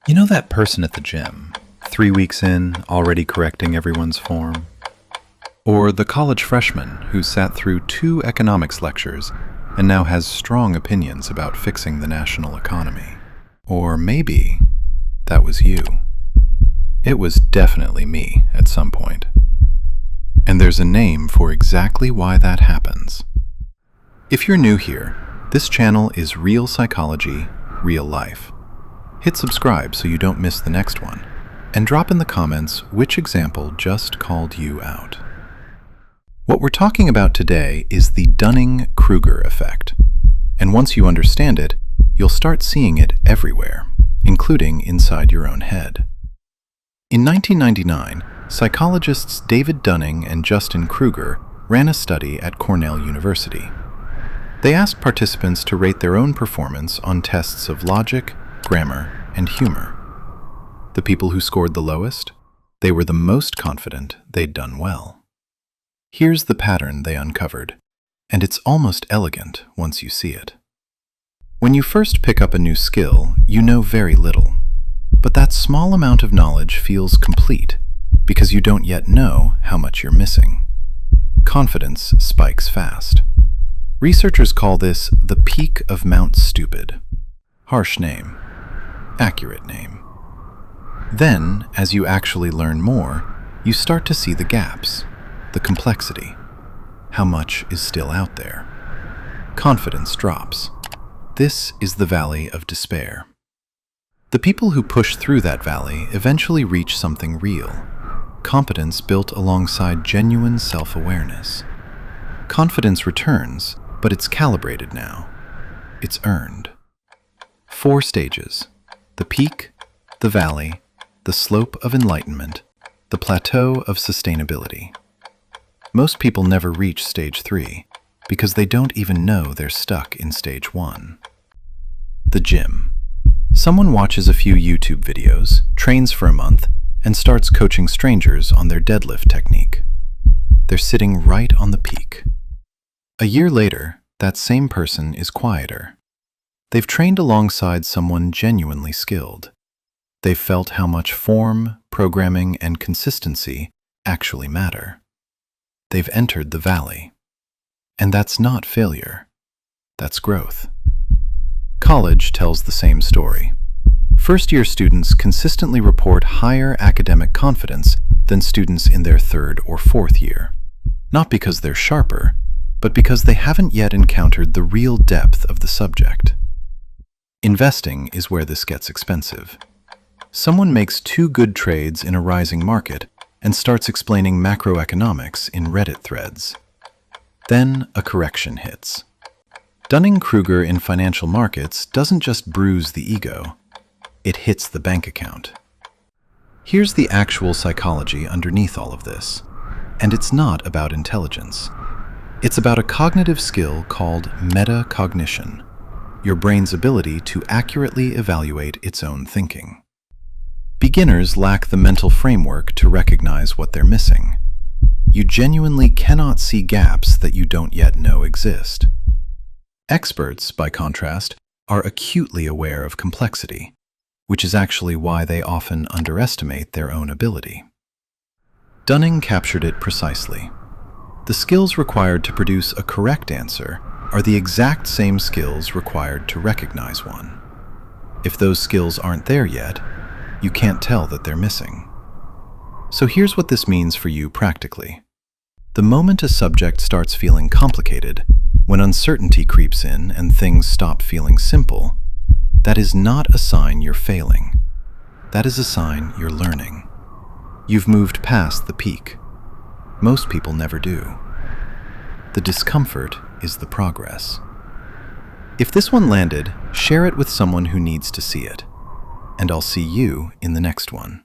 You know that person at the gym, 3 weeks in, already correcting everyone's form? Or the college freshman who sat through 2 economics lectures and now has strong opinions about fixing the national economy? Or maybe that was you. It was definitely me at some point. And there's a name for exactly why that happens. If you're new here, this channel is Real Psychology, Real Life. Hit subscribe so you don't miss the next one, and drop in the comments which example just called you out. What we're talking about today is the Dunning-Kruger Effect, and once you understand it, you'll start seeing it everywhere, including inside your own head. In 1999, psychologists David Dunning and Justin Kruger ran a study at Cornell University. They asked participants to rate their own performance on tests of logic, grammar, and humor. The people who scored the lowest, they were the most confident they'd done well. Here's the pattern they uncovered, and it's almost elegant once you see it. When you first pick up a new skill, you know very little, but that small amount of knowledge feels complete because you don't yet know how much you're missing. Confidence spikes fast. Researchers call this the peak of Mount Stupid. Harsh name. Accurate name. Then, as you actually learn more, you start to see the gaps, the complexity, how much is still out there. Confidence drops. This is the valley of despair. The people who push through that valley eventually reach something real, competence built alongside genuine self-awareness. Confidence returns, but it's calibrated now. It's earned. 4 stages: the peak, the valley, the slope of enlightenment, the plateau of sustainability. Most people never reach stage 3 because they don't even know they're stuck in stage 1. The gym. Someone watches a few YouTube videos, trains for a month, and starts coaching strangers on their deadlift technique. They're sitting right on the peak. A year later, that same person is quieter. They've trained alongside someone genuinely skilled. They've felt how much form, programming, and consistency actually matter. They've entered the valley. And that's not failure. That's growth. College tells the same story. First-year students consistently report higher academic confidence than students in their 3rd or 4th year. Not because they're sharper, but because they haven't yet encountered the real depth of the subject. Investing is where this gets expensive. Someone makes 2 good trades in a rising market and starts explaining macroeconomics in Reddit threads. Then a correction hits. Dunning-Kruger in financial markets doesn't just bruise the ego, it hits the bank account. Here's the actual psychology underneath all of this, and it's not about intelligence. It's about a cognitive skill called metacognition, your brain's ability to accurately evaluate its own thinking. Beginners lack the mental framework to recognize what they're missing. You genuinely cannot see gaps that you don't yet know exist. Experts, by contrast, are acutely aware of complexity, which is actually why they often underestimate their own ability. Dunning captured it precisely. The skills required to produce a correct answer are the exact same skills required to recognize one. If those skills aren't there yet, you can't tell that they're missing. So here's what this means for you practically. The moment a subject starts feeling complicated, when uncertainty creeps in and things stop feeling simple, that is not a sign you're failing. That is a sign you're learning. You've moved past the peak. Most people never do. The discomfort is the progress. If this one landed, share it with someone who needs to see it. And I'll see you in the next one.